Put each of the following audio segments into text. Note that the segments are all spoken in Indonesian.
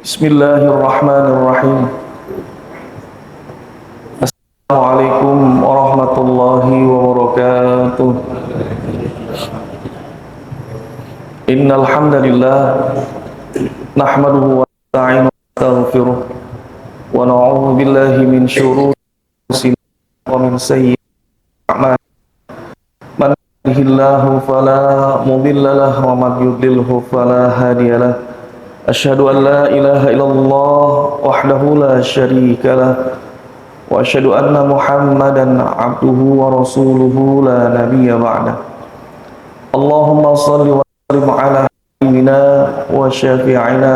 Bismillahirrahmanirrahim. Assalamualaikum warahmatullahi wabarakatuh. Innal hamdalillah nahmaduhu wa nasta'inuhu wa nastaghfiruh wa na'udzu billahi min syururi anfusina wa min sayyi'ati a'malina. Man yahdihillahu fala mudilla lahu wa man yudlilhu fala hadiya lahu. Asyhadu an la ilaha illallah wahdahu la syarika lah wa asyhadu anna Muhammadan abduhu wa rasuluhu la nabiyya ba'dah. Allahumma shalli wa sallim ala nabiyyina wa syafi'ina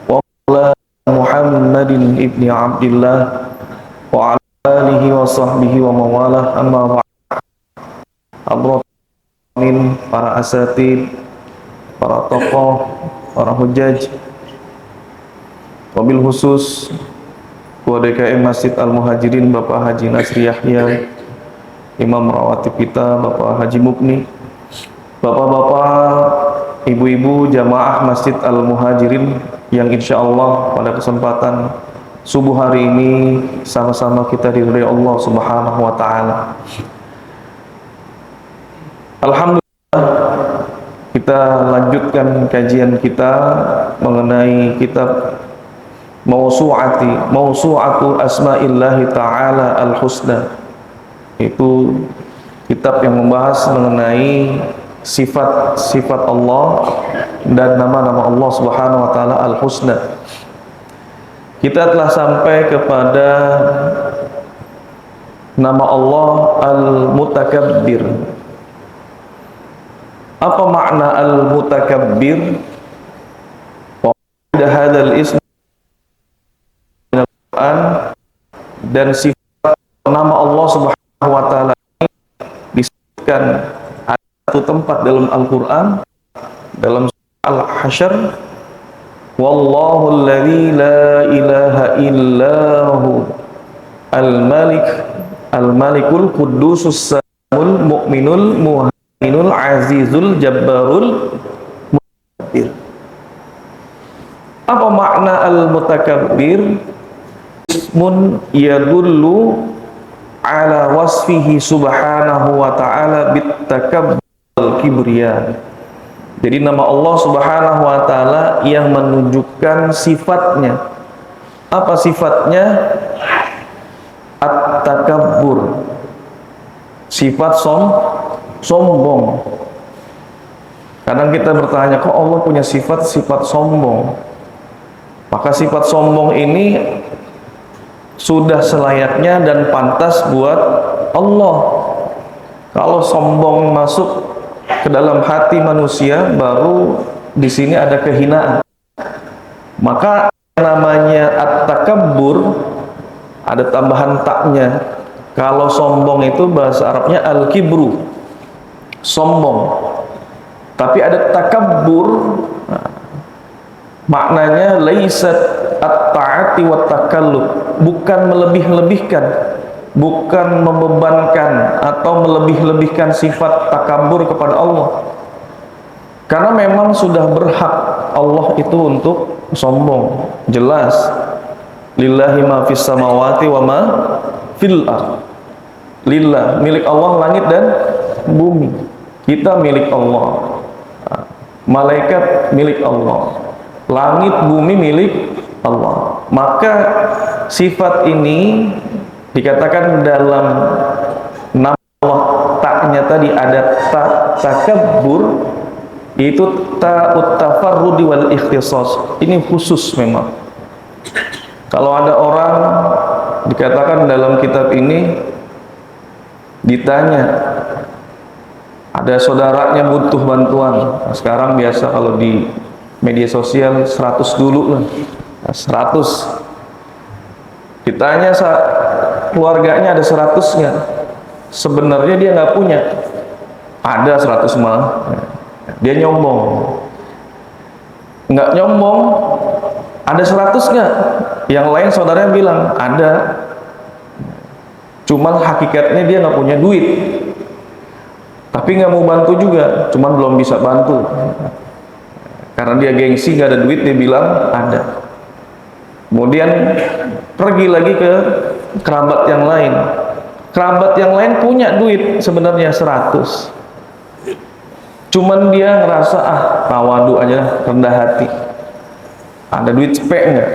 wa ala Muhammadin ibni Abdillah wa ala alihi wa sahbihi wa mawalah, amma ba'd. Hadratin para asatid, para tokoh, para hujaj, wabil khusus Ketua DKM Masjid Al-Muhajirin Bapak Haji Nasri Yahya, Imam Rawatib kita Bapak Haji Mukni, bapak-bapak, ibu-ibu jamaah Masjid Al-Muhajirin yang insya Allah pada kesempatan subuh hari ini sama-sama kita diridhai Allah Subhanahu wa Ta'ala. Alhamdulillah, kita lanjutkan kajian kita mengenai kitab Mawsu'atu Asma'illahi Ta'ala Al-Husna. Itu kitab yang membahas mengenai sifat-sifat Allah dan nama-nama Allah Subhanahu wa Ta'ala Al-Husna. Kita telah sampai kepada nama Allah Al-Mutakabbir. Apa makna Al-Mutakabbir? Wa hadzal ism min Al-Qur'an, dan sifat nama Allah Subhanahu wa Ta'ala disebutkan ada satu tempat dalam Al-Qur'an, dalam surah Al-Hasyr, wallahu alladzi la ilaha illahu al-malik al-malikul quddusus salamul mu'minul muhaiminul azizul jabbarul mutakabbir. Apa makna al-mutakabbir? Ismun yadullu ala wasfihi subhanahu wa ta'ala bitakabbur kibriya. Jadi nama Allah Subhanahu wa Ta'ala yang menunjukkan sifatnya. Apa sifatnya? At-takabbur, sifat sombong. Kadang kita bertanya, kok Allah punya sifat-sifat sombong? Maka sifat sombong ini sudah selayaknya dan pantas buat Allah. Kalau sombong masuk ke dalam hati manusia, baru di sini ada kehinaan. Maka namanya at-takabbur ada tambahan taknya. Kalau sombong itu bahasa Arabnya al-kibru, sombong. Tapi ada takabbur, maknanya laisat at-ta'ati wa takallub, bukan melebih-lebihkan, bukan membebankan atau melebih-lebihkan sifat takabur kepada Allah. Karena memang sudah berhak Allah itu untuk sombong. Jelas, lillahi ma fis samawati wa ma fil ardh. Lillah, milik Allah langit dan bumi. Kita milik Allah. Malaikat milik Allah. Langit bumi milik Allah. Maka sifat ini dikatakan dalam nama Allah, taknya tadi ada takabbur, itu ta'ut tafarrudi wal ikhtisas. Ini khusus memang. Kalau ada orang dikatakan dalam kitab ini, ditanya, ada saudaranya butuh bantuan. Nah, sekarang biasa kalau di media sosial 100 dulu lah, 100. Ditanya keluarganya ada 100 nggak? Sebenarnya dia nggak punya. Ada 100 malah. Dia nyombong. Nggak nyombong, ada 100 nggak? Yang lain saudaranya bilang ada. Cuman hakikatnya dia nggak punya duit. Tapi nggak mau bantu juga, cuman belum bisa bantu. Karena dia gengsi, nggak ada duit, dia bilang ada. Kemudian pergi lagi ke kerabat yang lain. Kerabat yang lain punya duit sebenarnya 100. Cuman dia ngerasa tawadu aja, rendah hati. Ada duit cepet nggak?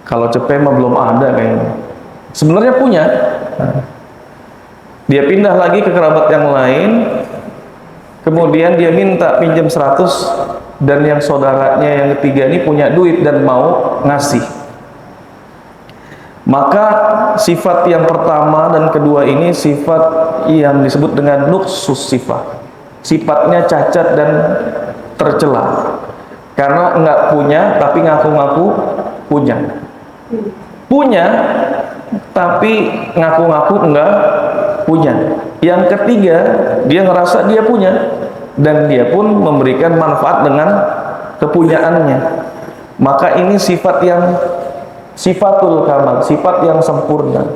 Kalau cepet mah belum ada kayaknya. Sebenarnya punya. Dia pindah lagi ke kerabat yang lain. Kemudian dia minta pinjam 100, dan yang saudaranya yang ketiga ini punya duit dan mau ngasih. Maka sifat yang pertama dan kedua ini sifat yang disebut dengan nuksus sifat. Sifatnya cacat dan tercela. Karena enggak punya tapi ngaku-ngaku punya. Punya tapi ngaku-ngaku enggak punya. Yang ketiga, dia ngerasa dia punya dan dia pun memberikan manfaat dengan kepunyaannya. Maka ini sifat yang sifatul kamal, sifat yang sempurna.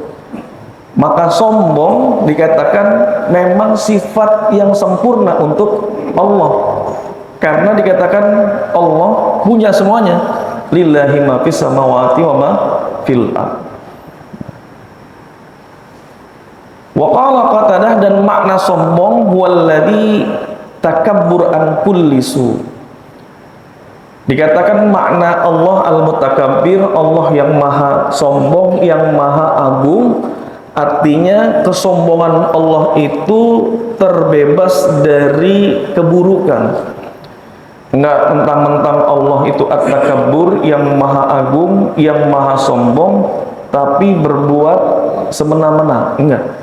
Maka sombong dikatakan memang sifat yang sempurna untuk Allah. Karena dikatakan Allah punya semuanya. Lillahi ma fis samawati wa ma fil ardh. Wa qala Qatadah, dan makna sombong huwallazi takabbur an kulli su. Dikatakan makna Allah al-mutakabbir, Allah yang maha sombong, yang maha agung. Artinya kesombongan Allah itu terbebas dari keburukan. Enggak mentang-mentang Allah itu at-takabbur, yang maha agung, yang maha sombong, tapi berbuat semena-mena. Enggak.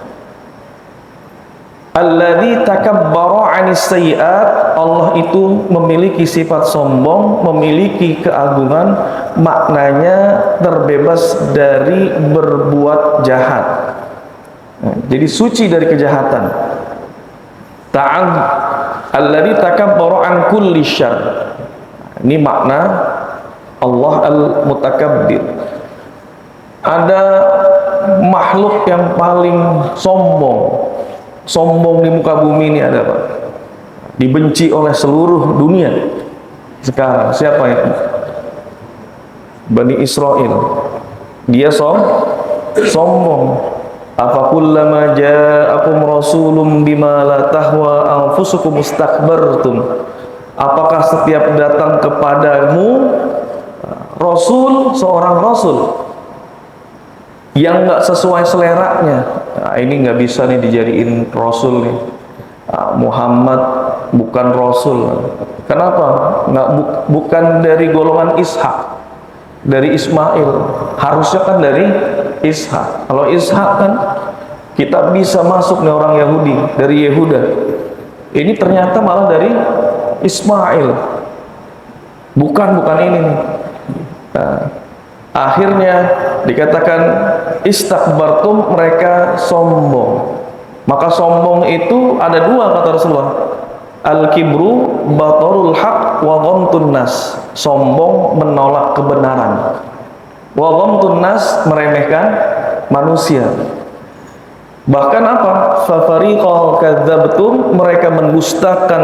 Alladzi takabbara 'anis sayyi'at, Allah itu memiliki sifat sombong, memiliki keagungan, maknanya terbebas dari berbuat jahat. Jadi suci dari kejahatan. Alladzi takabbara 'an kulli syarr. Ini makna Allah al-mutakabbir. Ada makhluk yang paling sombong. Sombong di muka bumi ini ada apa? Dibenci oleh seluruh dunia sekarang. Siapa itu? Bani Israel. Dia sombong. Afa kullama ja'akum rasulun bima la tahwa anfusukum istakbartum. Apakah setiap datang kepadamu seorang rasul yang nggak sesuai seleranya, ini nggak bisa nih dijadiin rasul nih. Muhammad bukan rasul. Kenapa? Bukan dari golongan Ishak, dari Ismail. Harusnya kan dari Ishak. Kalau Ishak kan kita bisa masuk nih, orang Yahudi dari Yehuda. Ini ternyata malah dari Ismail. Bukan ini nih. Akhirnya dikatakan istakbartum, mereka sombong. Maka sombong itu ada dua kata Rasulullah. Al-kibru batarul haq wa ghamtun nas. Sombong menolak kebenaran. Wa ghamtun nas, meremehkan manusia. Bahkan apa? Fa fariqan kadzabtum, mereka mendustakan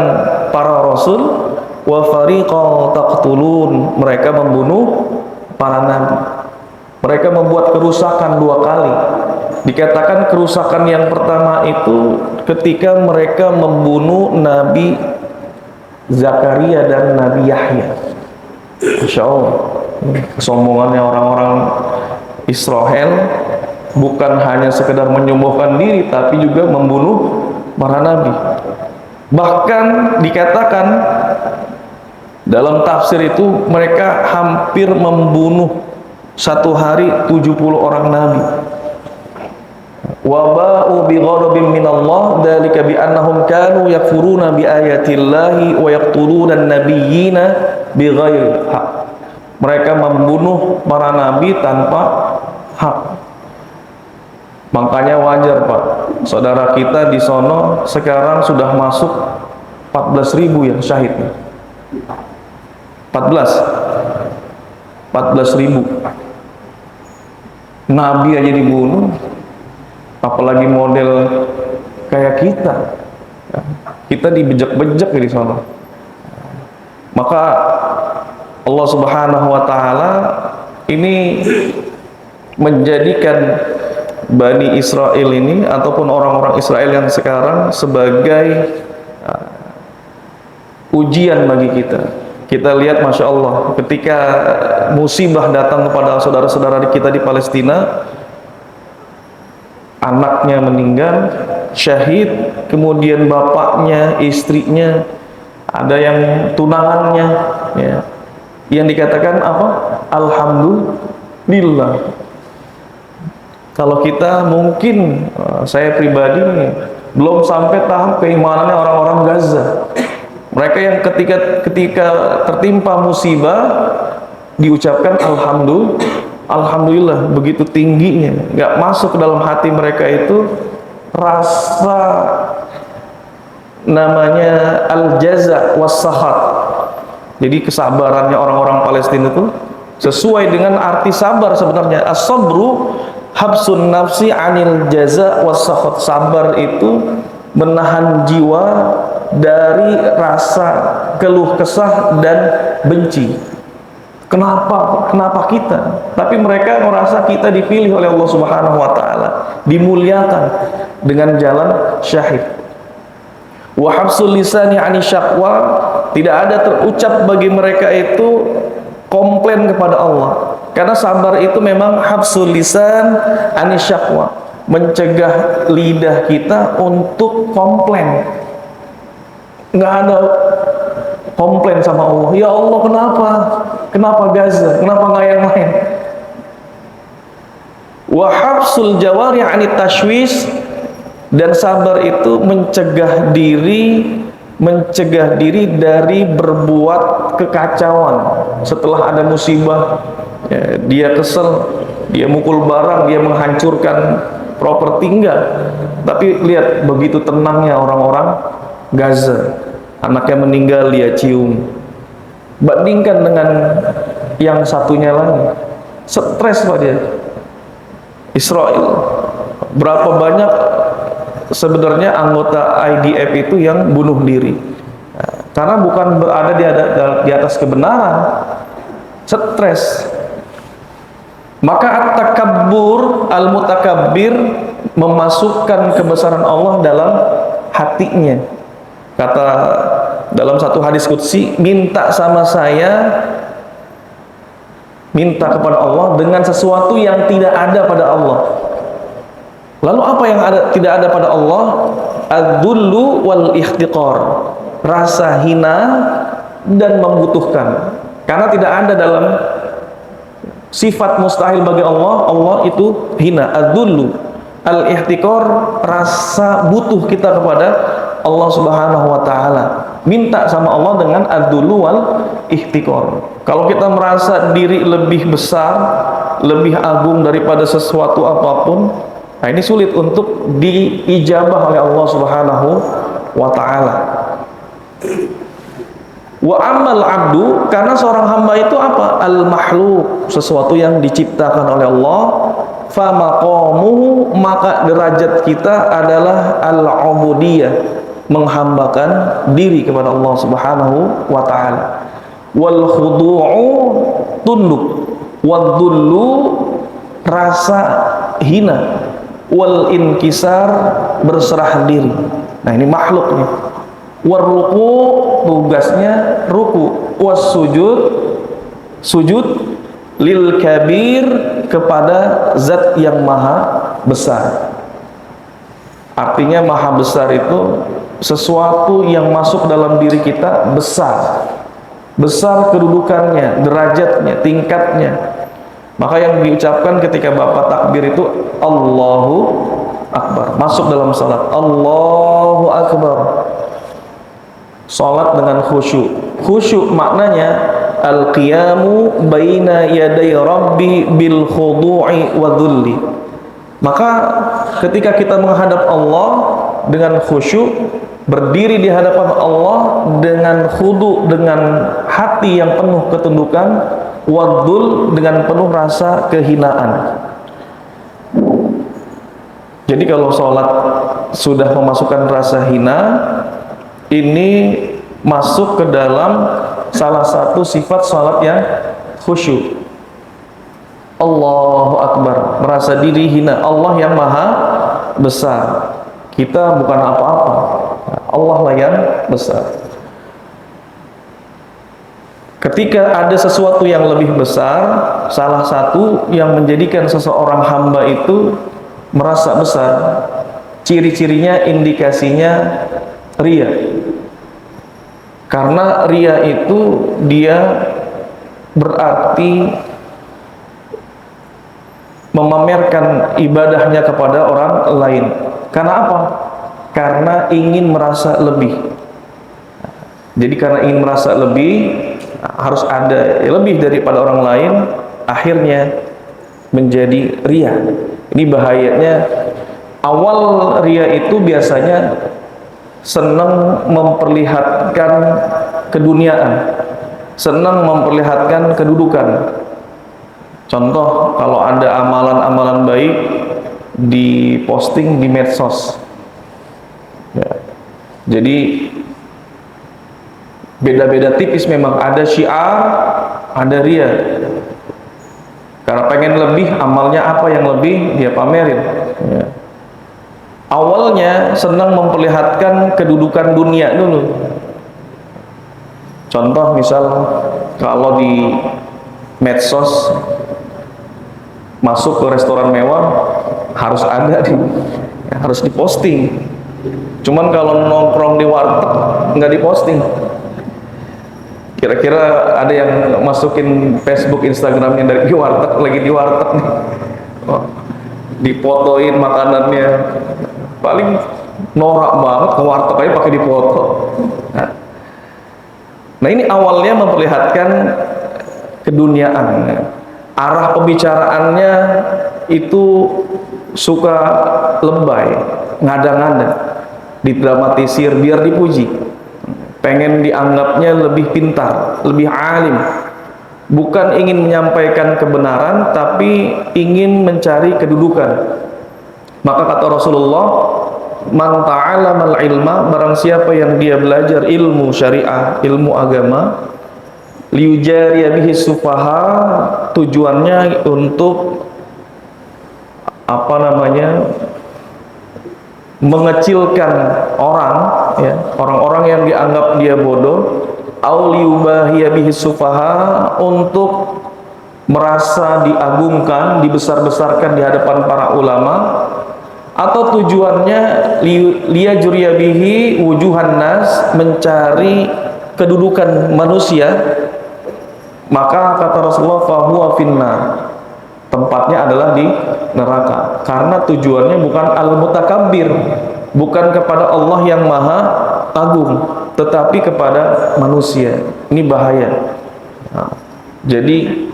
para rasul. Wa fariqan taqtulun, mereka membunuh para nabi. Mereka membuat kerusakan dua kali. Dikatakan kerusakan yang pertama itu ketika mereka membunuh Nabi Zakaria dan Nabi Yahya. Insya Allah, kesombongannya orang-orang Israel bukan hanya sekedar menyembuhkan diri, tapi juga membunuh para nabi. Bahkan dikatakan dalam tafsir itu mereka hampir membunuh satu hari 70 orang nabi. Wa ba'u bi ghadabin minallah dzalika bi annahum kanu yakfuruna bi ayatillahi wa yaqtuluna an-nabiyyina bighairi haq. Mereka membunuh para nabi tanpa hak. Makanya wajar Pak, saudara kita di sono sekarang sudah masuk 14.000 yang syahid. 14.000 nabi aja dibunuh, apalagi model kayak kita. Kita dibejek-bejek di sana. Maka Allah Subhanahu wa taala ini menjadikan Bani Israel ini ataupun orang-orang Israel yang sekarang sebagai ujian bagi kita. Kita lihat, Masya Allah, ketika musibah datang kepada saudara-saudara kita di Palestina, anaknya meninggal syahid, kemudian bapaknya, istrinya, ada yang tunangannya, ya, yang dikatakan apa? Alhamdulillah. Kalau kita mungkin, saya pribadi belum sampai tahap keimanannya orang-orang Gaza. Mereka yang ketika tertimpa musibah diucapkan alhamdulillah, begitu tingginya, nggak masuk ke dalam hati mereka itu rasa namanya al-jaza was-sahat. Jadi kesabarannya orang-orang Palestina itu sesuai dengan arti sabar sebenarnya. As-sabru habsun nafsi anil jaza was-sahat. Sabar itu menahan jiwa dari rasa keluh kesah dan benci. Kenapa kita? Tapi mereka merasa kita dipilih oleh Allah Subhanahu wa taala, dimuliakan dengan jalan syahid. Wa habsul lisani 'ani syaqwa, tidak ada terucap bagi mereka itu komplain kepada Allah. Karena sabar itu memang habsul lisan 'ani syaqwa, mencegah lidah kita untuk komplain. Nggak ada komplain sama Allah. Ya Allah, kenapa Gaza, kenapa nggak yang lain? Wa habsul jawari 'anit tashwis, dan sabar itu mencegah diri dari berbuat kekacauan. Setelah ada musibah, ya, dia kesel, dia mukul barang, dia menghancurkan properti, enggak. Tapi lihat begitu tenangnya orang-orang Gaza, anaknya meninggal dia cium. Bandingkan dengan yang satunya lagi, stres Pak dia. Israel, berapa banyak sebenarnya anggota IDF itu yang bunuh diri, karena bukan berada di atas kebenaran, stres. Maka at-takabbur, al-mutakabbir, memasukkan kebesaran Allah dalam hatinya. Kata dalam satu hadis qudsi, minta sama saya, minta kepada Allah dengan sesuatu yang tidak ada pada Allah. Lalu apa yang tidak ada pada Allah? Ad-dullu wal ihtiqar, rasa hina dan membutuhkan. Karena tidak ada dalam sifat mustahil bagi Allah, Allah itu hina. Ad-dullu, al-ihtiqar, rasa butuh kita kepada Allah Subhanahu wa taala. Minta sama Allah dengan ad-dullu wal ihtiqar. Kalau kita merasa diri lebih besar, lebih agung daripada sesuatu apapun, nah ini sulit untuk diijabah oleh Allah Subhanahu wa taala. Wa ammal abdu, karena seorang hamba itu apa? Al-makhluk, sesuatu yang diciptakan oleh Allah. Fa maqamuhu, maka derajat kita adalah al-ubudiyah, menghambakan diri kepada Allah Subhanahu wa taala. Wal khudu'u, tunduk. Wad dhullu, rasa hina. Wal inkisar, berserah diri. Nah ini makhluk nih. Warruku, tugasnya ruku. Was sujud, sujud lil kabir, kepada zat yang maha besar. Artinya maha besar itu sesuatu yang masuk dalam diri kita besar, besar kedudukannya, derajatnya, tingkatnya. Maka yang diucapkan ketika Bapak takbir itu Allahu Akbar, masuk dalam salat. Allahu Akbar, salat dengan khusyuk. Khusyuk maknanya al-qiyamu baina yaday rabbi bil khudu'i wa dhulli. Maka ketika kita menghadap Allah dengan khusyuk, berdiri di hadapan Allah dengan khudu, dengan hati yang penuh ketundukan, wadul, dengan penuh rasa kehinaan. Jadi kalau sholat sudah memasukkan rasa hina, ini masuk ke dalam salah satu sifat sholat yang khusyuk. Allahu Akbar, merasa diri hina. Allah yang maha besar, kita bukan apa-apa, Allah lah yang besar. Ketika ada sesuatu yang lebih besar, salah satu yang menjadikan seseorang hamba itu merasa besar, ciri-cirinya, indikasinya ria. Karena ria itu dia berarti memamerkan ibadahnya kepada orang lain. Karena apa? Karena ingin merasa lebih. Jadi karena ingin merasa lebih, harus ada lebih daripada orang lain, akhirnya menjadi ria. Ini bahayanya. Awal ria itu biasanya senang memperlihatkan keduniaan, senang memperlihatkan kedudukan. Contoh, kalau ada amalan-amalan baik diposting di medsos ya. Jadi beda-beda tipis memang, ada syiar, ada ria. Karena pengen lebih, amalnya apa yang lebih dia pamerin ya. Awalnya senang memperlihatkan kedudukan dunia dulu. Contoh misal, kalau di medsos masuk ke restoran mewah harus ada harus diposting. Cuman kalau nongkrong di warteg nggak diposting. Kira-kira ada yang masukin Facebook, Instagramnya dari warteg, lagi di warteg nih, difotoin makanannya. Paling norak banget, ke warteg aja pakai dipoto. Nah ini awalnya memperlihatkan keduniaan. Arah pembicaraannya itu suka lebay, ngada-ngada, didramatisir biar dipuji. Pengen dianggapnya lebih pintar, lebih alim. Bukan ingin menyampaikan kebenaran, tapi ingin mencari kedudukan. Maka kata Rasulullah, man ta'alamal ilma, barang siapa yang dia belajar ilmu syariah, ilmu agama, liyujariya bihi sufaha, tujuannya untuk apa namanya, mengecilkan orang ya, orang-orang yang dianggap dia bodoh, au liyubahiya bihi sufaha, untuk merasa diagungkan, dibesar-besarkan di hadapan para ulama, atau tujuannya liyajuriya bihi wujuhan nas, mencari kedudukan manusia. Maka kata Rasulullah, fahuwa finnar, tempatnya adalah di neraka. Karena tujuannya bukan al-mutakabbir, bukan kepada Allah yang maha agung, tetapi kepada manusia. Ini bahaya. Nah, jadi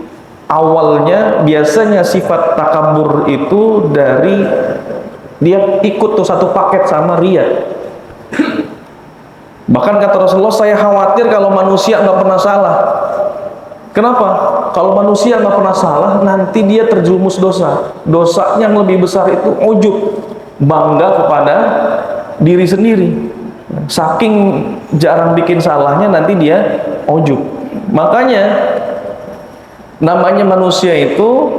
awalnya biasanya sifat takabur itu dari dia ikut tuh satu paket sama ria. Bahkan kata Rasulullah, saya khawatir kalau manusia nggak pernah salah. Kenapa? Kalau manusia nggak pernah salah, nanti dia terjerumus dosa. Dosa yang lebih besar itu ujub, bangga kepada diri sendiri. Saking jarang bikin salahnya, nanti dia ujub. Makanya namanya manusia itu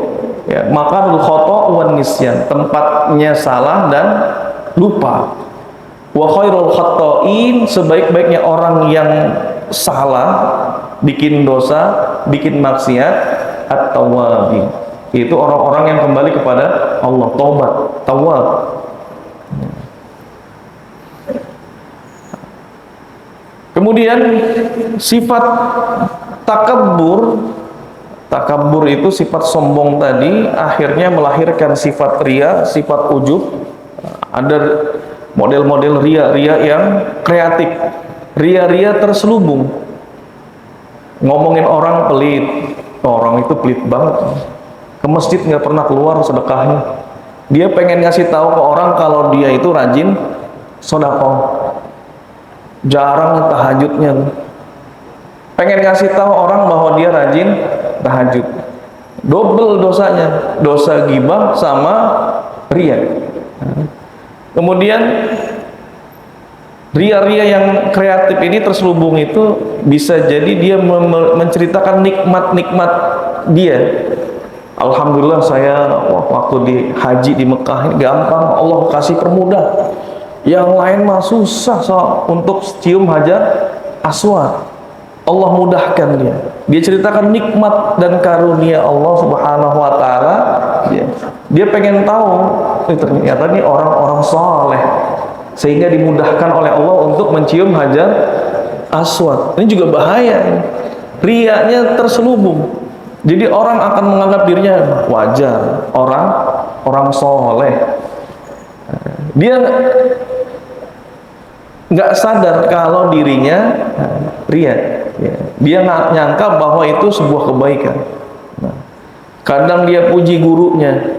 ya, makarul khata' wan nisyan, tempatnya salah dan lupa. Wa khairul khata'in, sebaik-baiknya orang yang salah, bikin dosa, bikin maksiat, at-tawwabin, itu orang-orang yang kembali kepada Allah, taubat, tawwab. Kemudian sifat takabur, takabur itu sifat sombong tadi, akhirnya melahirkan sifat ria, sifat ujub. Ada model-model ria-ria yang kreatif, ria-ria terselubung. Ngomongin orang pelit, orang itu pelit banget, ke masjid nggak pernah keluar sedekahnya. Dia pengen ngasih tahu ke orang kalau dia itu rajin sedekah, jarang tahajudnya. Pengen ngasih tahu orang bahwa dia rajin tahajud, double dosanya, dosa ghibah sama ria. Kemudian ria-ria yang kreatif ini terselubung itu bisa jadi dia menceritakan nikmat-nikmat dia. Alhamdulillah saya waktu di haji di Mekah ini gampang, Allah kasih permudah. Yang lain mah susah untuk cium hajar aswad. Allah mudahkan dia. Dia ceritakan nikmat dan karunia Allah Subhanahu wa taala. Dia pengen tahu ternyata ini orang-orang soleh, sehingga dimudahkan oleh Allah untuk mencium hajar aswad. Ini juga bahaya. Riaknya terselubung. Jadi orang akan menganggap dirinya wajar, orang soleh. Dia nggak sadar kalau dirinya ria. Dia nggak nyangka bahwa itu sebuah kebaikan. Kadang dia puji gurunya,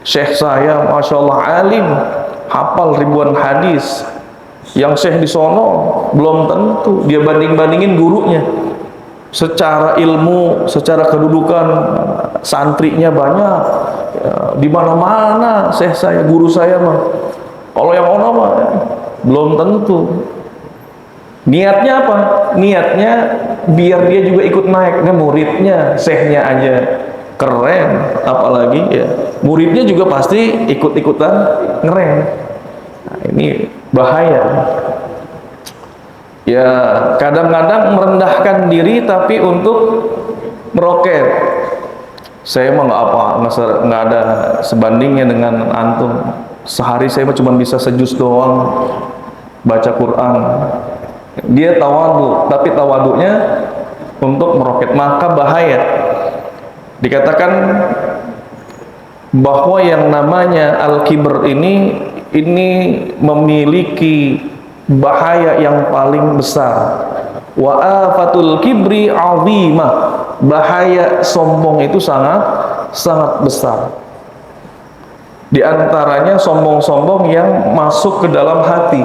Syekh saya, masya Allah alim, hafal ribuan hadis. Yang Syekh di sono belum tentu. Dia banding-bandingin gurunya. Secara ilmu, secara kedudukan, santrinya banyak, di mana-mana Syekh saya, guru saya mah. Kalau yang ono mah belum tentu. Niatnya apa? Niatnya biar dia juga ikut naik. Nah, muridnya, syekhnya aja keren, apalagi ya muridnya juga pasti ikut-ikutan ngeren. Nah, ini bahaya. Ya kadang-kadang merendahkan diri tapi untuk meroket. Saya mah nggak ada sebandingnya dengan antum. Sehari saya mah cuma bisa sejus doang baca Quran. Dia tawadu, tapi tawadunya untuk meroket, maka bahaya. Dikatakan bahwa yang namanya al-kibr ini memiliki bahaya yang paling besar. Wa afatul kibri 'azimah. Bahaya sombong itu sangat besar. Di antaranya sombong-sombong yang masuk ke dalam hati.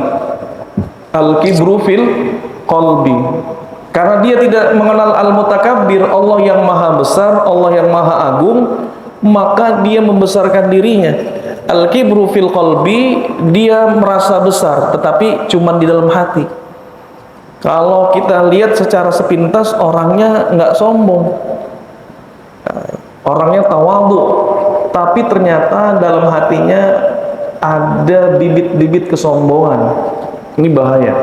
Al-kibru fil qalbi. Karena dia tidak mengenal al-mutakabbir, Allah yang maha besar, Allah yang maha agung, maka dia membesarkan dirinya. Al-kibru fil qalbi, dia merasa besar tetapi cuma di dalam hati. Kalau kita lihat secara sepintas, orangnya nggak sombong, orangnya tawadhu, tapi ternyata dalam hatinya ada bibit-bibit kesombongan. Ini bahaya.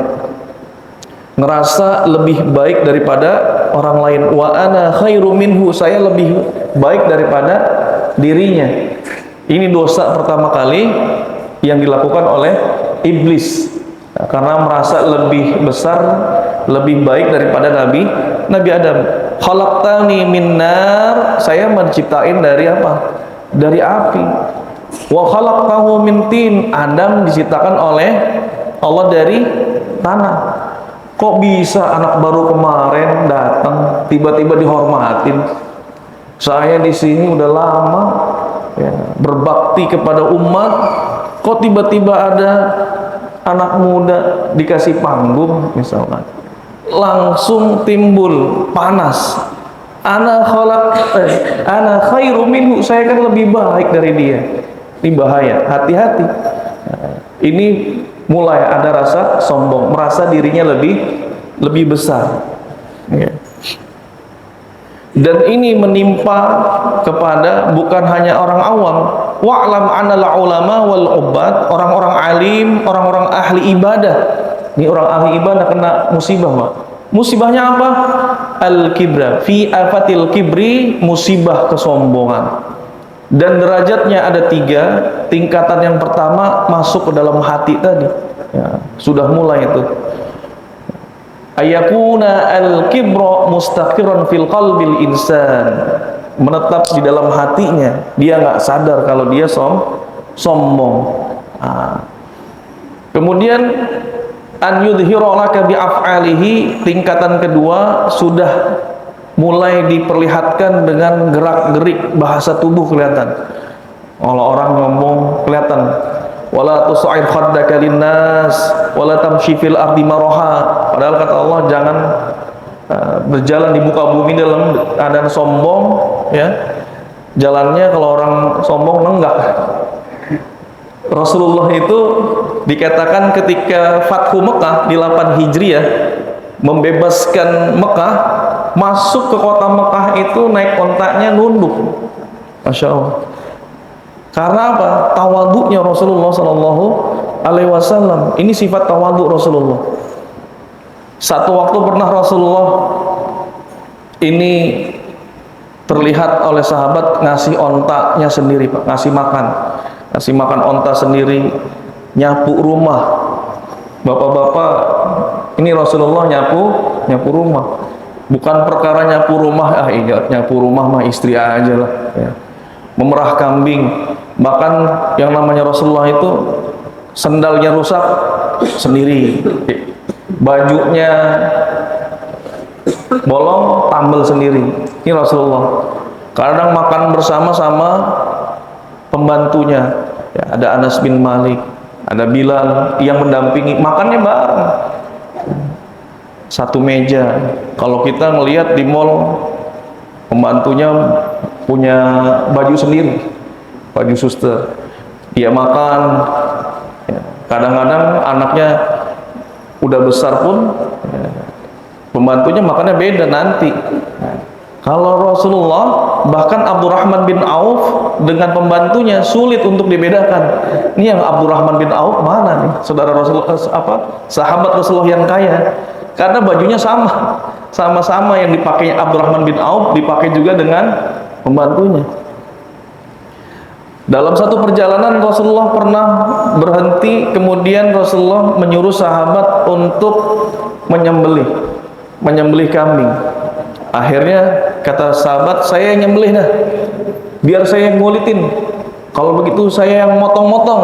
Ngerasa lebih baik daripada orang lain. Wa ana khairu minhu, saya lebih baik daripada dirinya. Ini dosa pertama kali yang dilakukan oleh iblis, karena merasa lebih besar, lebih baik daripada Nabi Adam. Khalaqtani min nar, saya menciptain dari apa? Dari api. Wa khalaqtahu min tin, Adam diciptakan oleh Allah dari tanah. Kok bisa anak baru kemarin datang tiba-tiba dihormatin? Saya di sini udah lama ya, berbakti kepada umat, kok tiba-tiba ada anak muda dikasih panggung misalkan, langsung timbul panas. Ana khairu minhu, saya kan lebih baik dari dia. Ini bahaya, hati-hati. Ini mulai ada rasa sombong, merasa dirinya lebih besar ya. Dan ini menimpa kepada bukan hanya orang awam. Wa'lam anal ulama wal ubbad, orang-orang alim, orang-orang ahli ibadah. Ini orang ahli ibadah kena musibah, Pak. Musibahnya apa? Al-kibra, fi afatil kibri, musibah kesombongan. Dan derajatnya ada 3 tingkatan. Yang pertama masuk ke dalam hati tadi ya, sudah mulai itu ayakuna al-kibra mustaqiran fil qalbil insan, menetap di dalam hatinya, dia nggak sadar kalau dia sombong. Kemudian an yudhira laka bi af'alihi, tingkatan kedua sudah mulai diperlihatkan dengan gerak-gerik bahasa tubuh, kelihatan. Kalau orang ngomong kelihatan. Wala tus'id khaddaka linnas wala tamshi fil ardi maraha. Padahal kata Allah jangan berjalan di muka bumi dalam keadaan sombong ya. Jalannya kalau orang sombong nenggak. Rasulullah itu dikatakan ketika Fathu Mekah di 8 Hijriah, membebaskan Mekah, masuk ke kota Mekah itu naik ontaknya nunduk. Masya Allah. Karena apa? Tawaduknya Rasulullah Sallallahu Alaihi Wasallam. Ini sifat tawaduk Rasulullah. Satu waktu pernah Rasulullah ini terlihat oleh sahabat ngasih ontanya sendiri, Pak, ngasih makan onta sendiri, nyapu rumah. Bapak-bapak, ini Rasulullah nyapu rumah. Bukan perkara nyapu rumah, iya, nyapu rumah mah istri aja lah, ya. Memerah kambing. Bahkan yang namanya Rasulullah itu sendalnya rusak sendiri, bajunya bolong tambal sendiri. Ini Rasulullah. Kadang makan bersama-sama pembantunya, ya, ada Anas bin Malik, ada Bilal yang mendampingi, makannya bareng satu meja. Kalau kita ngelihat di mall, pembantunya punya baju sendiri, baju suster, dia makan, ya. Kadang-kadang anaknya udah besar pun, ya, pembantunya makannya beda nanti. Kalau Rasulullah, bahkan Abdurrahman bin Auf dengan pembantunya sulit untuk dibedakan. Ini yang Abdurrahman bin Auf mana nih? Saudara Rasulullah, sahabat Rasulullah yang kaya. Karena bajunya sama-sama yang dipakai Abdurrahman bin Auf dipakai juga dengan pembantunya. Dalam satu perjalanan Rasulullah pernah berhenti, kemudian Rasulullah menyuruh sahabat untuk menyembelih kambing. Akhirnya kata sahabat, saya yang nyembelih dah, biar saya yang ngulitin. Kalau begitu saya yang motong-motong.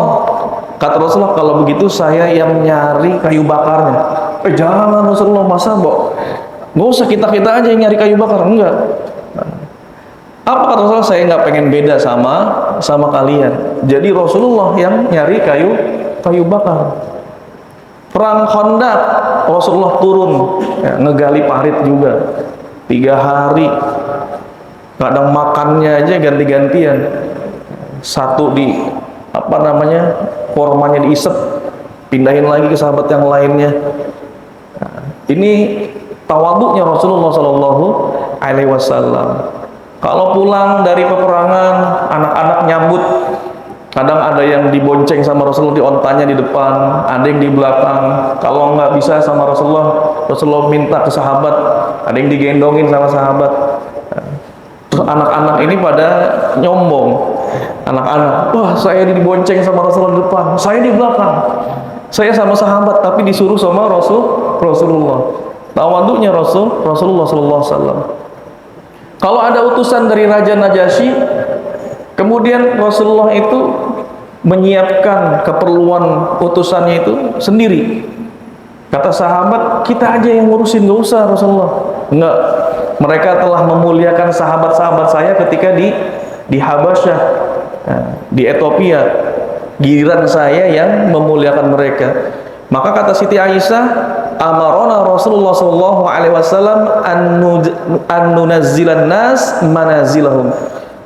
Kata Rasulullah, kalau begitu saya yang nyari kayu bakarnya. Jangan Rasulullah, masa nggak usah kita aja yang nyari kayu bakar. Enggak. Apa kata Rasulullah? Saya nggak pengen beda sama kalian. Jadi Rasulullah yang nyari kayu bakar. Perang Khandaq, Rasulullah turun, ya, ngegali parit juga. 3 hari, kadang makannya aja ganti-gantian. Satu di kormanya diisep, pindahin lagi ke sahabat yang lainnya. Nah, ini tawaduknya Rasulullah Sallallahu Alaihi Wasallam. Kalau pulang dari peperangan, anak-anak nyambut. Kadang ada yang dibonceng sama Rasulullah, di ontanya di depan, ada yang di belakang. Kalau nggak bisa sama Rasulullah minta ke sahabat, ada yang digendongin sama sahabat. Terus anak-anak ini pada nyombong. Anak-anak, wah saya dibonceng sama Rasulullah di depan, saya di belakang. Saya sama sahabat, tapi disuruh sama Rasulullah. Tawaduknya Rasulullah Sallallahu Alaihi Wasallam. Kalau ada utusan dari Raja Najasyi, kemudian Rasulullah itu menyiapkan keperluan utusannya itu sendiri. Kata sahabat, kita aja yang ngurusin, nggak usah Rasulullah. Enggak, mereka telah memuliakan sahabat-sahabat saya ketika di Habasyah, di Ethiopia. Giliran saya yang memuliakan mereka. Maka kata Siti Aisyah, amarona Rasulullah Sallallahu Alaihi Wasallam an nunazzilan nas manazilahum.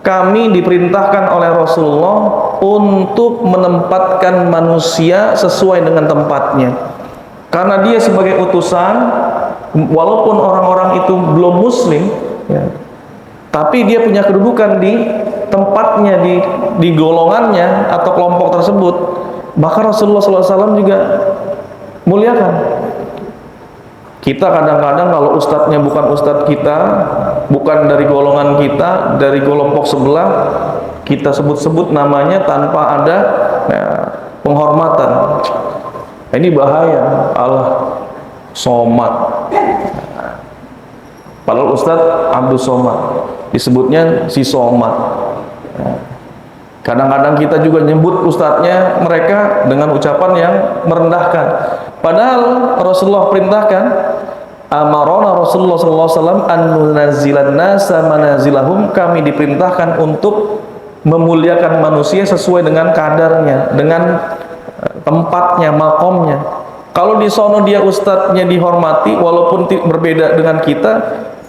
Kami diperintahkan oleh Rasulullah untuk menempatkan manusia sesuai dengan tempatnya. Karena dia sebagai utusan, walaupun orang-orang itu belum muslim, ya, tapi dia punya kedudukan di tempatnya, di golongannya atau kelompok tersebut. Maka Rasulullah SAW juga muliakan. Kita kadang-kadang kalau ustadznya bukan ustadz kita, bukan dari golongan kita, dari kelompok sebelah, kita sebut-sebut namanya tanpa ada, ya, penghormatan. Ini bahaya. Allah Somad. Padahal Ustadz Abdul Somad, disebutnya si Somad. Kadang-kadang kita juga nyebut ustadznya mereka dengan ucapan yang merendahkan. Padahal Rasulullah perintahkan, amarona Rasulullah SAW an nunazzilan nasa manazilahum. Kami diperintahkan untuk memuliakan manusia sesuai dengan kadarnya, dengan tempatnya, makomnya. Kalau di sono dia ustadznya dihormati, walaupun berbeda dengan kita,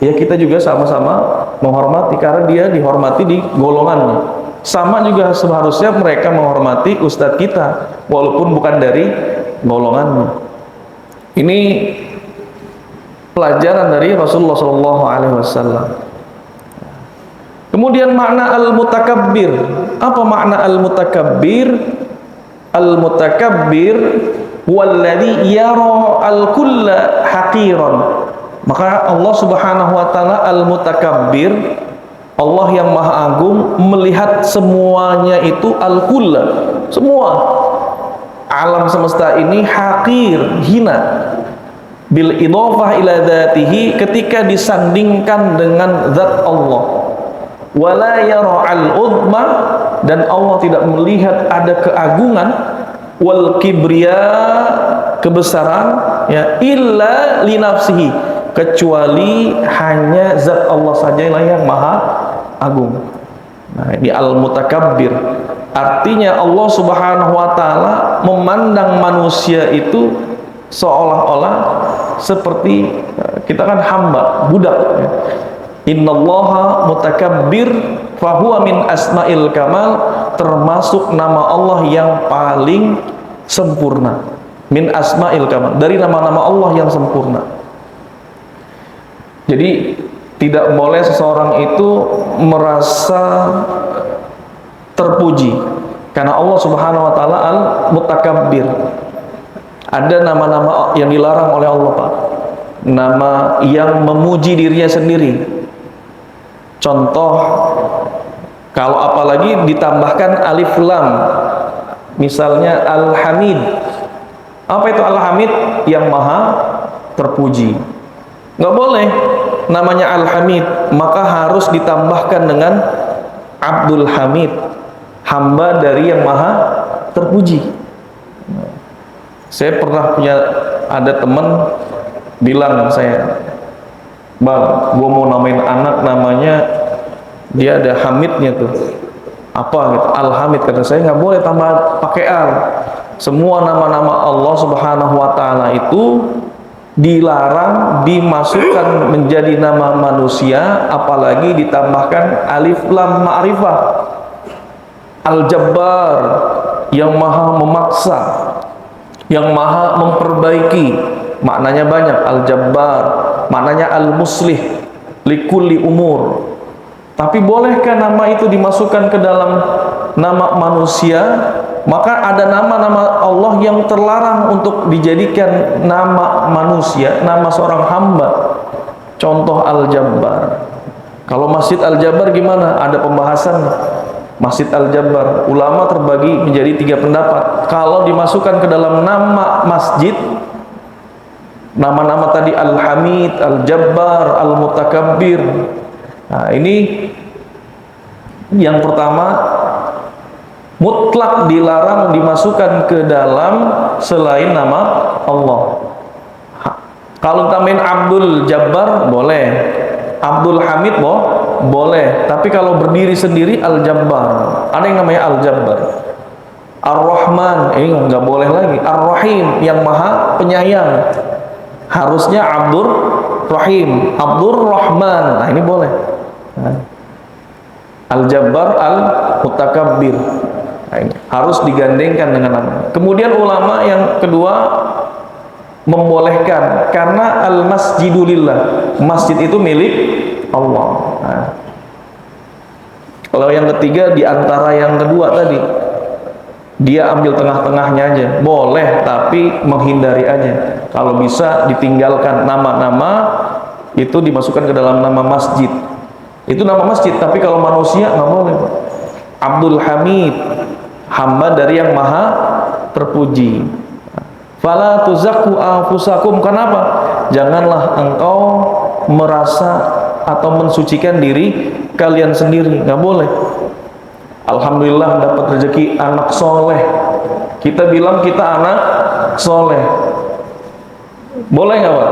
ya kita juga sama-sama menghormati karena dia dihormati di golongannya. Sama juga seharusnya mereka menghormati ustadz kita, walaupun bukan dari golongannya. Ini pelajaran dari Rasulullah SAW. Kemudian makna al-mutakabbir. Apa makna al-mutakabbir? Al-mutakabbir walladzi yara al-kulla haqiran. Maka Allah Subhanahu wa taala al-mutakabbir, Allah yang maha agung, melihat semuanya itu al-kulla, semua alam semesta ini haqir, hina, bil idhofah ila dzatihi, ketika disandingkan dengan zat Allah. Wala yara al-udma, dan Allah tidak melihat ada keagungan, wal kibriya, kebesaran, ya, illa li nafsihi, kecuali hanya zat Allah sajalah yang maha agung. Nah, ini al-mutakabbir. Artinya Allah Subhanahu wa taala memandang manusia itu seolah-olah seperti kita kan hamba, budak, ya. Innallaha mutakabbir fahuwa min asma'il kamal, termasuk nama Allah yang paling sempurna. Min asma'il kamal, dari nama-nama Allah yang sempurna. Jadi tidak boleh seseorang itu merasa terpuji, karena Allah Subhanahu wa taala al-mutakabbir. Ada nama-nama yang dilarang oleh Allah, Pak. Nama yang memuji dirinya sendiri. Contoh, kalau apalagi ditambahkan alif lam, misalnya Al-Hamid. Apa itu Al-Hamid? Yang maha terpuji. Nggak boleh namanya Al-Hamid, maka harus ditambahkan dengan Abdul Hamid, hamba dari yang maha terpuji. Saya pernah punya, ada teman bilang saya, Bang, gue mau namain anak, namanya dia ada Hamidnya tuh, apa gitu, Al-Hamid. Kata saya, nggak boleh tambah pakai al. Semua nama-nama Allah Subhanahu wa taala itu dilarang dimasukkan menjadi nama manusia, apalagi ditambahkan alif lam ma'rifah. Al-Jabbar, yang maha memaksa, yang maha memperbaiki, maknanya banyak. Al-Jabbar maknanya al-muslih likulli umur. Tapi bolehkah nama itu dimasukkan ke dalam nama manusia? Maka ada nama-nama Allah yang terlarang untuk dijadikan nama manusia, nama seorang hamba. Contoh Al-Jabbar. Kalau Masjid Al-Jabbar gimana? Ada pembahasan Masjid Al-Jabbar. Ulama terbagi menjadi 3 pendapat. Kalau dimasukkan ke dalam nama masjid, nama-nama tadi Al-Hamid, Al-Jabbar, Al-Mutakabbir. Nah, ini yang pertama, mutlak dilarang dimasukkan ke dalam selain nama Allah. Kalau tambahin Abdul Jabbar boleh, Abdul Hamid boleh, tapi kalau berdiri sendiri Al-Jabbar. Ada yang namanya Al-Jabbar. Ar-Rahman, ini nggak boleh lagi. Ar-Rahim, yang maha penyayang, harusnya Abdur Rahim, Abdur Rahman. Nah, ini boleh. Al-Jabbar, Al-Mutakabbir. Nah, ini harus digandengkan dengan nama. Kemudian ulama yang kedua membolehkan, karena al-masjidu lillah, masjid itu milik Allah. Nah, kalau yang ketiga, diantara yang kedua tadi, dia ambil tengah-tengahnya aja, boleh, tapi menghindari aja. Kalau bisa ditinggalkan nama-nama itu, dimasukkan ke dalam nama masjid. Itu nama masjid, tapi kalau manusia nggak boleh, Pak. Abdul Hamid, hamba dari yang maha terpuji. Fala tuzakku anfusakum. Kenapa? Janganlah engkau merasa atau mensucikan diri kalian sendiri, nggak boleh. Alhamdulillah dapat rezeki anak soleh, kita bilang kita anak soleh, boleh nggak, Pak?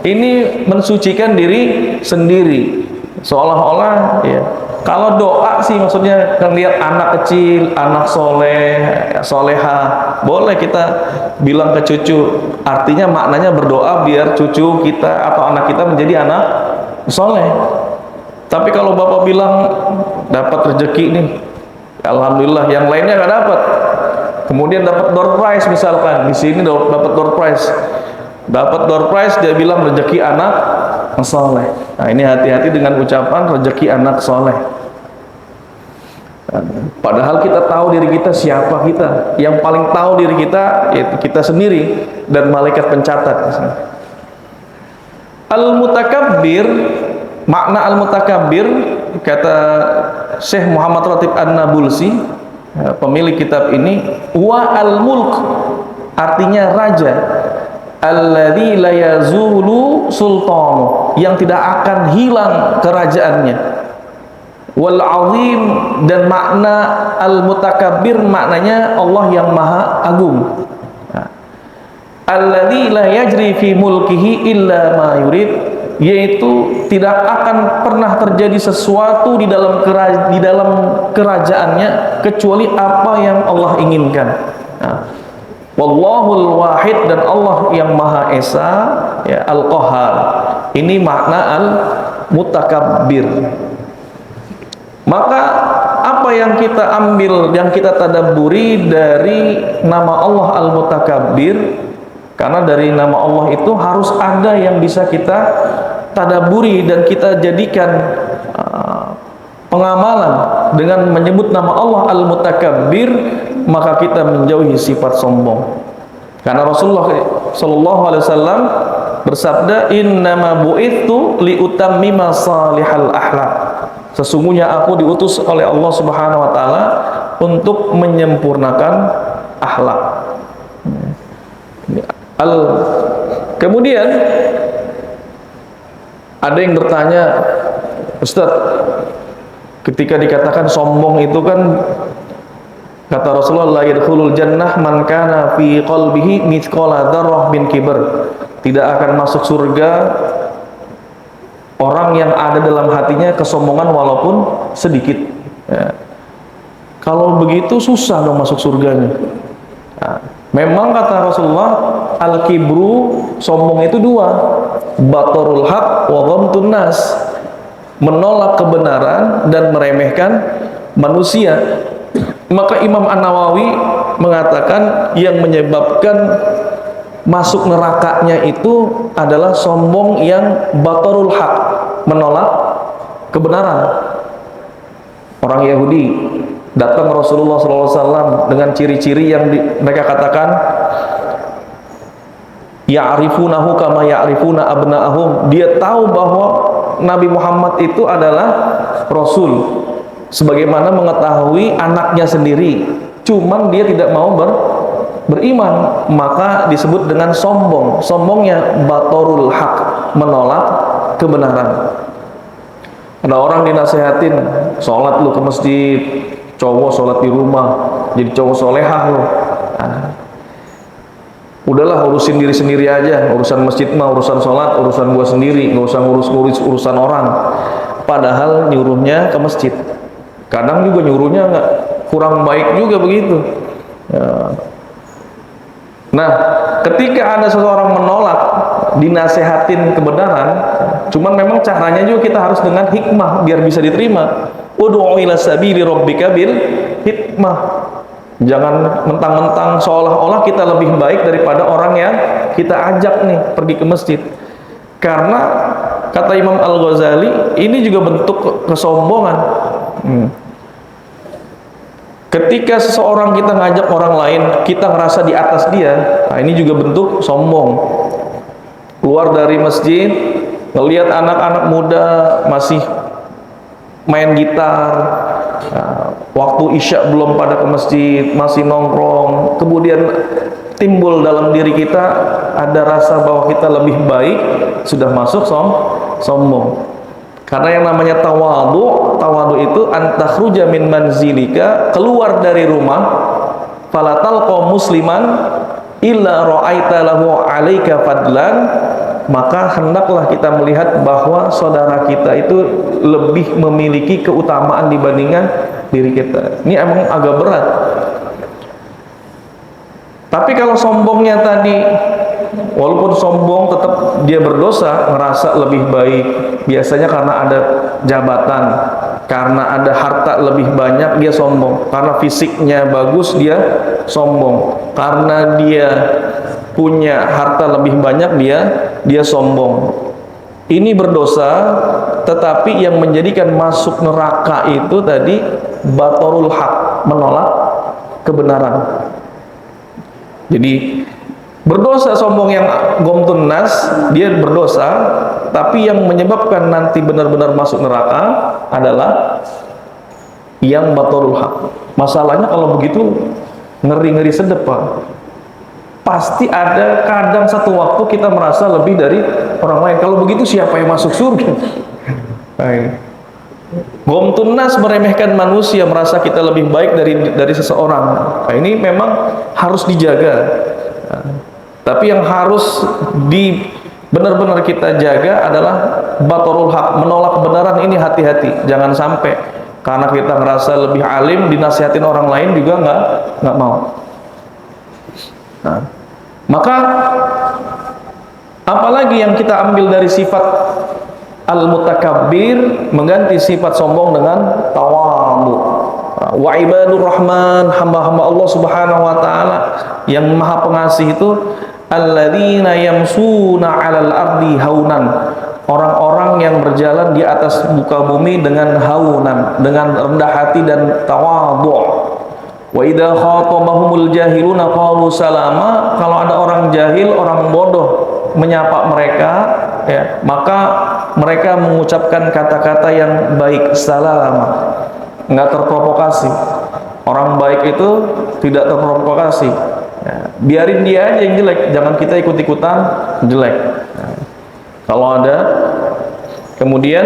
Ini mensucikan diri sendiri, seolah-olah ya. Kalau doa sih maksudnya kan, lihat anak kecil, anak soleh, soleha, boleh kita bilang ke cucu. Artinya maknanya berdoa biar cucu kita atau anak kita menjadi anak soleh. Tapi kalau bapak bilang dapat rezeki nih, alhamdulillah, yang lainnya nggak dapat, kemudian dapat door prize misalkan, di sini dapat door prize, Dapat door prize dia bilang rezeki anak soleh. Nah, ini hati-hati dengan ucapan rezeki anak soleh. Padahal kita tahu diri kita siapa kita. Yang paling tahu diri kita yaitu kita sendiri dan malaikat pencatat. Al-mutakabbir, makna al-mutakabbir kata Syekh Muhammad Ratib An-Nabulsi, pemilik kitab ini, wa al-mulk, artinya raja, alladzi la yazulu sultanu, yang tidak akan hilang kerajaannya. Wal azim, dan makna al-mutakabbir maknanya Allah yang maha agung. Alladzi la yajri fi mulkihi illa ma yurid, yaitu tidak akan pernah terjadi sesuatu di dalam kerajaannya kecuali apa yang Allah inginkan. Wallahul wahid, dan Allah yang maha esa, ya, al-qahar. Ini makna al-mutakabbir. Maka apa yang kita ambil, yang kita tadabburi dari nama Allah al-mutakabbir, karena dari nama Allah itu harus ada yang bisa kita tadabburi dan kita jadikan pengamalan dengan menyebut nama Allah al-mutakabbir, maka kita menjauhi sifat sombong. Karena Rasulullah sallallahu alaihi wasallam bersabda, innama bu'ithu liutammima salihal akhlak. Sesungguhnya aku diutus oleh Allah Subhanahu wa taala untuk menyempurnakan akhlak. Kemudian ada yang bertanya, Ustaz, ketika dikatakan sombong itu kan kata Rasulullah, la yadkhulul jannah man kana fi qalbihi mithqala dzarrah min kibr. Tidak akan masuk surga orang yang ada dalam hatinya kesombongan walaupun sedikit. Ya. Kalau begitu susah dong masuk surganya. Nah, memang kata Rasulullah, al-kibru, sombong itu dua, batorul haq wa ghamtun nas, menolak kebenaran dan meremehkan manusia. Maka Imam An-Nawawi mengatakan yang menyebabkan masuk nerakanya itu adalah sombong yang batorul haq, menolak kebenaran. Orang Yahudi datang Rasulullah SAW dengan ciri-ciri yang mereka katakan, ya'rifunahu kama ya'rifuna abna'ahum. Dia tahu bahwa Nabi Muhammad itu adalah Rasul sebagaimana mengetahui anaknya sendiri, cuman dia tidak mau beriman, maka disebut dengan sombong. Sombongnya batorul haq, menolak kebenaran. Ada orang dinasehatin, sholat lu ke masjid, cowok sholat di rumah, jadi cowok solehah lu. Udahlah, urusin diri sendiri aja, urusan masjid mah, urusan sholat, urusan gua sendiri, nggak usah ngurus urusan orang. Padahal nyuruhnya ke masjid, kadang juga nyuruhnya nggak, kurang baik juga begitu. Ya. Nah, ketika ada seseorang menolak dinasehatin kebenaran, cuman memang caranya juga kita harus dengan hikmah biar bisa diterima. Ud'u ila sabili rabbika bil hikmah. Jangan mentang-mentang seolah-olah kita lebih baik daripada orang yang kita ajak nih pergi ke masjid. Karena kata Imam Al-Ghazali, ini juga bentuk kesombongan. Ketika seseorang kita ngajak orang lain, kita ngerasa di atas dia, nah ini juga bentuk sombong. Keluar dari masjid, ngelihat anak-anak muda masih main gitar, nah, waktu isya belum pada ke masjid, masih nongkrong, kemudian timbul dalam diri kita ada rasa bahwa kita lebih baik, sudah masuk sombong. Karena yang namanya tawadu itu antakhruja min manzilika, keluar dari rumah, falatalqa musliman illa ra'aita lahu 'alaika fadlan, maka hendaklah kita melihat bahwa saudara kita itu lebih memiliki keutamaan dibandingkan diri kita. Ini emang agak berat. Tapi kalau sombongnya tadi, walaupun sombong tetap dia berdosa, ngerasa lebih baik, biasanya karena ada jabatan, karena ada harta lebih banyak dia sombong, karena fisiknya bagus dia sombong, karena dia punya harta lebih banyak dia sombong. Ini berdosa, tetapi yang menjadikan masuk neraka itu tadi batorul haq, menolak kebenaran. Jadi berdosa sombong yang gomtun nas, dia berdosa, tapi yang menyebabkan nanti benar-benar masuk neraka adalah yang batorul haq. Masalahnya kalau begitu ngeri-ngeri sedep, Pak. Pasti ada kadang satu waktu kita merasa lebih dari orang lain. Kalau begitu siapa yang masuk surga? Gomtun nas, meremehkan manusia, merasa kita lebih baik dari seseorang. Nah, ini memang harus dijaga. Tapi yang harus benar-benar kita jaga adalah batorul haq, menolak kebenaran. Ini hati-hati, jangan sampai karena kita ngerasa lebih alim, dinasihatin orang lain juga nggak mau. Nah, maka apalagi yang kita ambil dari sifat al-mutakabbir, mengganti sifat sombong dengan tawadhu. Wa ibadur rahman, hamba-hamba Allah Subhanahu wa taala yang maha pengasih itu alladzina yamsuna 'alal ardi haunan, orang-orang yang berjalan di atas muka bumi dengan haunan, dengan rendah hati dan tawadhu. Wa idza khatabahumul jahiluna qalu salama, kalau ada orang jahil, orang bodoh menyapa mereka, ya, maka mereka mengucapkan kata-kata yang baik, salama, nggak terprovokasi. Orang baik itu tidak terprovokasi, ya, biarin dia aja yang jelek, jangan kita ikut-ikutan jelek. Nah, kalau ada, kemudian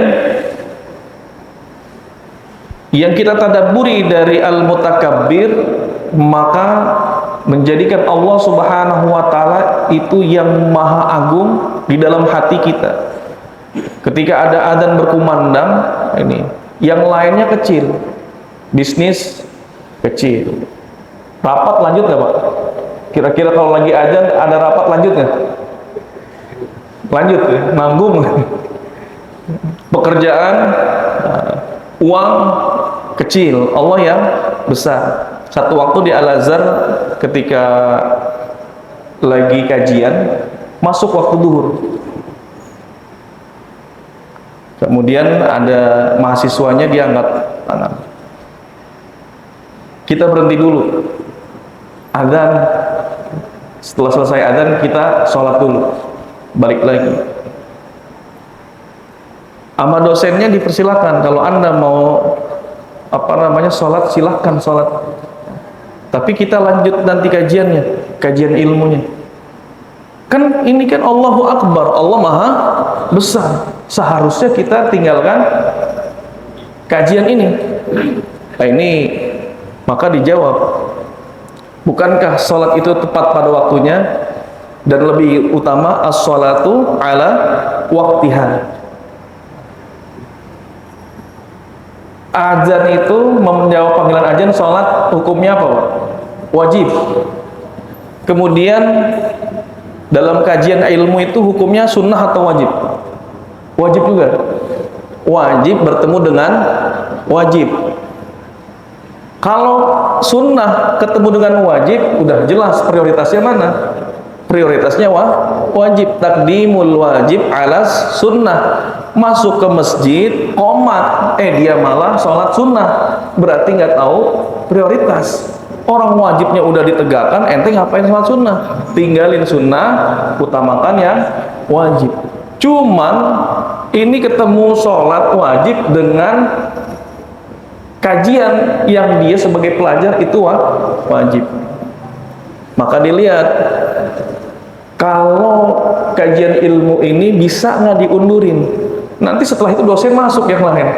yang kita tadabburi dari al-mutakabbir, maka menjadikan Allah Subhanahu wa taala itu yang maha agung di dalam hati kita. Ketika ada adzan berkumandang, ini yang lainnya kecil, bisnis kecil, rapat lanjut nggak Pak? Kira-kira kalau lagi adzan ada rapat lanjut nggak? Lanjut ya, nanggung. Pekerjaan, uang kecil, Allah yang besar. Satu waktu di Al-Azhar ketika lagi kajian, masuk waktu duhur, kemudian ada mahasiswanya, dia angkat tangan, kita berhenti dulu adzan. Setelah selesai adzan kita sholat dulu, balik lagi. Sama dosennya dipersilakan, kalau Anda mau sholat, silahkan sholat, tapi kita lanjut nanti kajiannya, kajian ilmunya. Kan ini kan Allahu Akbar, Allah Maha Besar, seharusnya kita tinggalkan kajian ini. Nah, ini maka dijawab, bukankah sholat itu tepat pada waktunya dan lebih utama as-sholatu ala waqtiha. Azan itu menjawab panggilan azan, sholat hukumnya apa Pak? Wajib. Kemudian dalam kajian ilmu itu hukumnya sunnah atau wajib? Wajib juga. Wajib bertemu dengan wajib. Kalau sunnah ketemu dengan wajib, udah jelas prioritasnya mana? Prioritasnya wajib. Takdimul wajib alas sunnah. Masuk ke masjid, qomat, dia malah sholat sunnah, berarti nggak tahu prioritas. Orang wajibnya udah ditegakkan, ente ngapain sholat sunnah? Tinggalin sunnah, utamakan yang wajib. Cuman ini ketemu sholat wajib dengan kajian yang dia sebagai pelajar itu wajib. Maka dilihat, kalau kajian ilmu ini bisa nggak diundurin? Nanti setelah itu dosen masuk yang lain,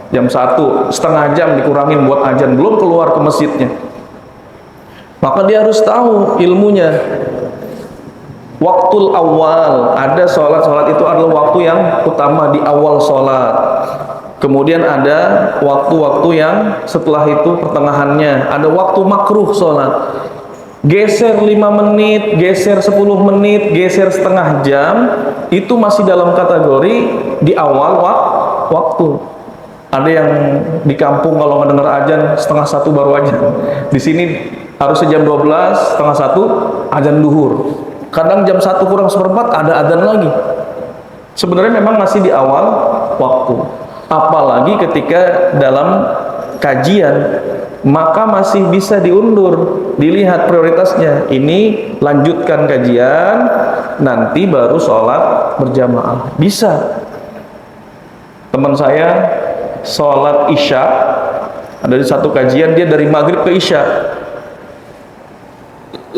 jam 1, setengah jam dikurangin buat azan, belum keluar ke masjidnya. Maka dia harus tahu ilmunya. Waktul awal, ada sholat itu adalah waktu yang utama di awal sholat. Kemudian ada waktu-waktu yang setelah itu pertengahannya, ada waktu makruh sholat. Geser 5 menit, geser 10 menit, geser setengah jam, itu masih dalam kategori di awal waktu. Ada yang di kampung kalau mendengar azan setengah 1 baru azan. Di sini harusnya jam 12, setengah 1 azan duhur. kadang jam 1 kurang 1/4 ada adzan lagi. Sebenarnya memang masih di awal waktu, apalagi ketika dalam kajian, maka masih bisa diundur, dilihat prioritasnya. Ini lanjutkan kajian, nanti baru sholat berjamaah. Bisa. Teman saya sholat isya, ada di satu kajian, dia dari maghrib ke isya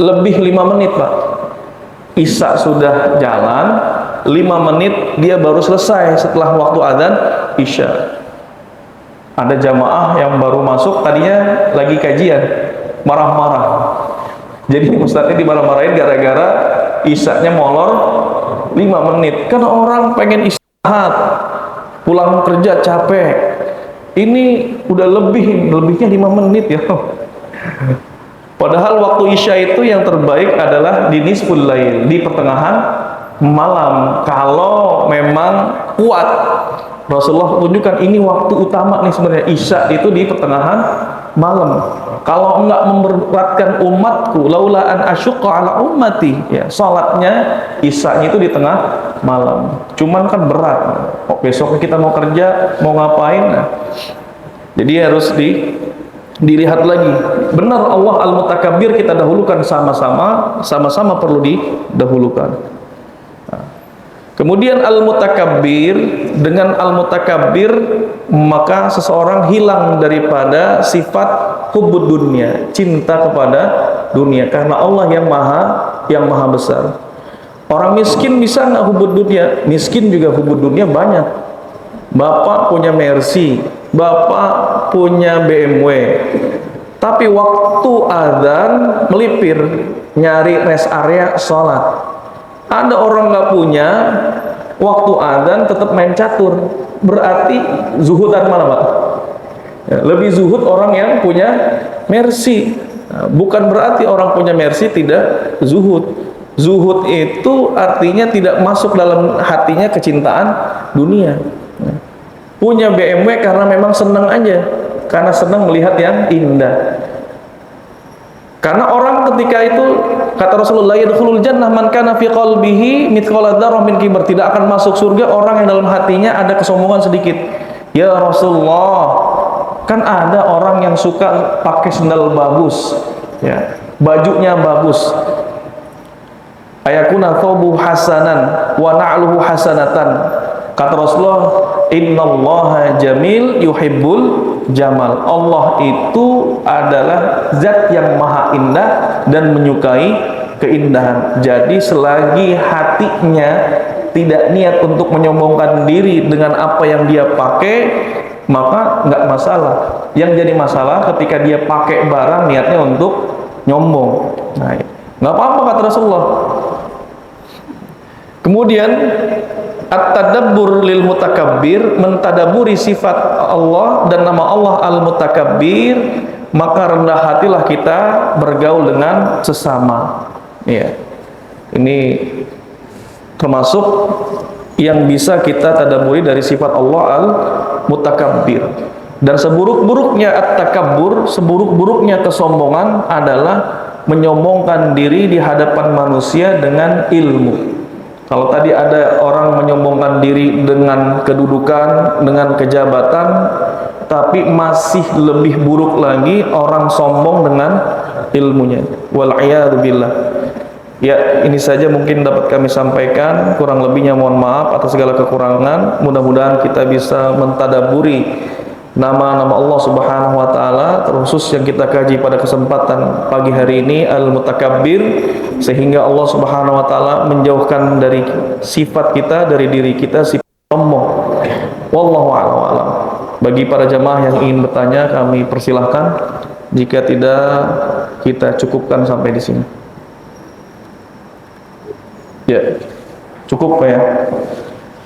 lebih 5 menit Pak. Isya sudah jalan 5 menit, dia baru selesai setelah waktu adzan isya. Ada jamaah yang baru masuk, tadinya lagi kajian, marah-marah. Jadi ustadznya dimarah-marahin gara-gara isyanya molor 5 menit. Kan orang pengen istirahat, pulang kerja capek. Ini udah lebihnya 5 menit ya. Padahal waktu isya itu yang terbaik adalah di nisful lail, di pertengahan malam. Kalau memang kuat, Rasulullah tunjukkan ini waktu utama nih sebenarnya, isya itu di pertengahan malam. Kalau enggak memberatkan umatku, laula an asyqa ala ummati, ya salatnya isyanya itu di tengah malam. Cuman kan berat. Besoknya kita mau kerja, mau ngapain? Nah, jadi harus dilihat lagi. Benar Allah Al-Mutakabbir kita dahulukan sama-sama perlu didahulukan. Nah, kemudian Al-Mutakabbir, dengan Al-Mutakabbir maka seseorang hilang daripada sifat hubbud dunia, cinta kepada dunia, karena Allah yang maha besar. Orang miskin bisa nggak hubbud dunia? Miskin juga hubbud dunia banyak. Bapak punya Mercy, bapak punya BMW, tapi waktu adzan melipir nyari rest area sholat. Ada orang nggak punya, waktu adzan tetap main catur, berarti zuhudan mana Pak? Ya, lebih zuhud orang yang punya Mercy. Nah, bukan berarti orang punya Mercy tidak zuhud. Zuhud itu artinya tidak masuk dalam hatinya kecintaan dunia. Nah, punya BMW karena memang senang aja, karena senang melihat yang indah. Karena orang ketika itu, kata Rasulullah, yadkhulul jannah man kana fi qalbihi mithqala dzarrah min kibr, tidak akan masuk surga orang yang dalam hatinya ada kesombongan sedikit. Ya Rasulullah, kan ada orang yang suka pakai sendal bagus, ya, bajunya bagus. Ayakuna thawbu hasanan wa na'luhu hasanatan. Kata Rasulullah, innallaha jamil yuhibbul jamal. Allah itu adalah zat yang maha indah dan menyukai keindahan. Jadi selagi hatinya tidak niat untuk menyombongkan diri dengan apa yang dia pakai, maka nggak masalah. Yang jadi masalah ketika dia pakai barang niatnya untuk nyombong. Nah, nggak apa-apa kata Rasulullah. Kemudian at-tadabbur lil mutakabbir, mentadaburi sifat Allah dan nama Allah Al-Mutakabbir, maka rendah hatilah kita bergaul dengan sesama. Ya. Ini termasuk yang bisa kita tadabburi dari sifat Allah Al-Mutakabbir. Dan seburuk-buruknya at-takabbur, seburuk-buruknya kesombongan adalah menyombongkan diri di hadapan manusia dengan ilmu. Kalau tadi ada orang menyombongkan diri dengan kedudukan, dengan kejabatan, tapi masih lebih buruk lagi orang sombong dengan ilmunya. Wal'iyadu billah. Ya, ini saja mungkin dapat kami sampaikan. Kurang lebihnya mohon maaf atas segala kekurangan. Mudah-mudahan kita bisa mentadaburi nama-nama Allah Subhanahu wa taala, terkhusus yang kita kaji pada kesempatan pagi hari ini, Al-Mutakabbir, sehingga Allah Subhanahu wa taala menjauhkan dari sifat kita, dari diri kita sifat sombong. Wallahu a'lam. Bagi para jamaah yang ingin bertanya, kami persilahkan. Jika tidak, kita cukupkan sampai di sini. Ya, cukup ya.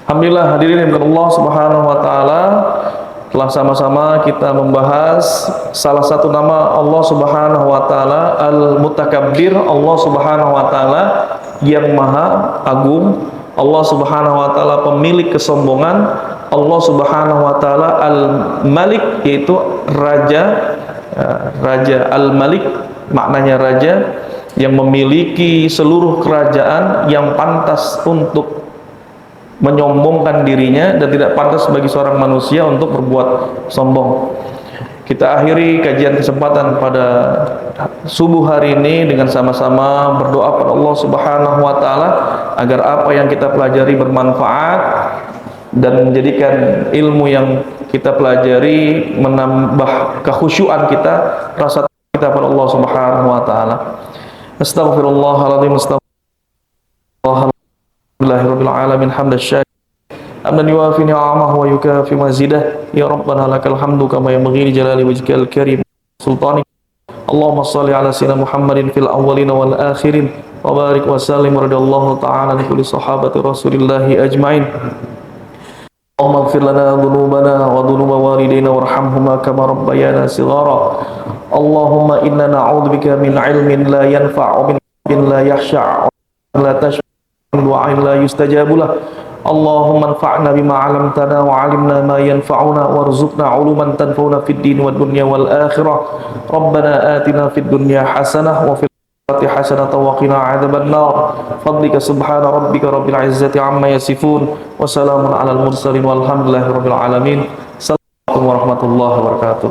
Alhamdulillah hadirin yang Allah Subhanahu wa taala, telah sama-sama kita membahas salah satu nama Allah Subhanahu wa taala, Al-Mutakabbir, Allah Subhanahu wa taala yang maha agung, Allah Subhanahu wa taala pemilik kesombongan, Allah Subhanahu wa taala Al-Malik, yaitu raja. Raja Al-Malik maknanya raja, yang memiliki seluruh kerajaan, yang pantas untuk menyombongkan dirinya dan tidak pantas bagi seorang manusia untuk berbuat sombong. Kita akhiri kajian kesempatan pada subuh hari ini dengan sama-sama berdoa pada Allah Subhanahu wa taala agar apa yang kita pelajari bermanfaat dan menjadikan ilmu yang kita pelajari menambah kekhusyuan kita, rasa kita pada Allah Subhanahu wa taala. Astaghfirullahaladzim, astaghfirullahirabbil alamin, hamdasyakir amdan yuwafi ni'amahu wa yukafi mazidah. Ya Rabbana lakal hamdu kama yanbaghi li jalali wajhikal karim sultanik. Allahumma shalli ala sayyidina Muhammadin fil awwalin wal akhirin wa barik wa sallim radhiyallahu ta'ala li kulli sahabati rasulillahi ajmain. Allahumma ighfir lana dhunubana wa dhunuba walidayna warhamhuma kama rabbayana shighara. Allahumma inna na'udzubika min ilmin la yanfa'u, min qalbin la yakhsha', la tashfa', min du'ain la yustajabu lah. Allahumma anfa'na bima 'allamtana wa 'allimna ma yanfa'una warzuqna 'uluman tanfa'una fid din wad dunya wal akhirah. Rabbana atina fid dunya hasanah wa fil akhirati hasanah wa qina 'adzaban nar. Fadlika subhana rabbika rabbil 'izzati 'amma yasifun wa salamun 'alal mursalin walhamdulillahi rabbil alamin. Assalamualaikum warahmatullahi wabarakatuh.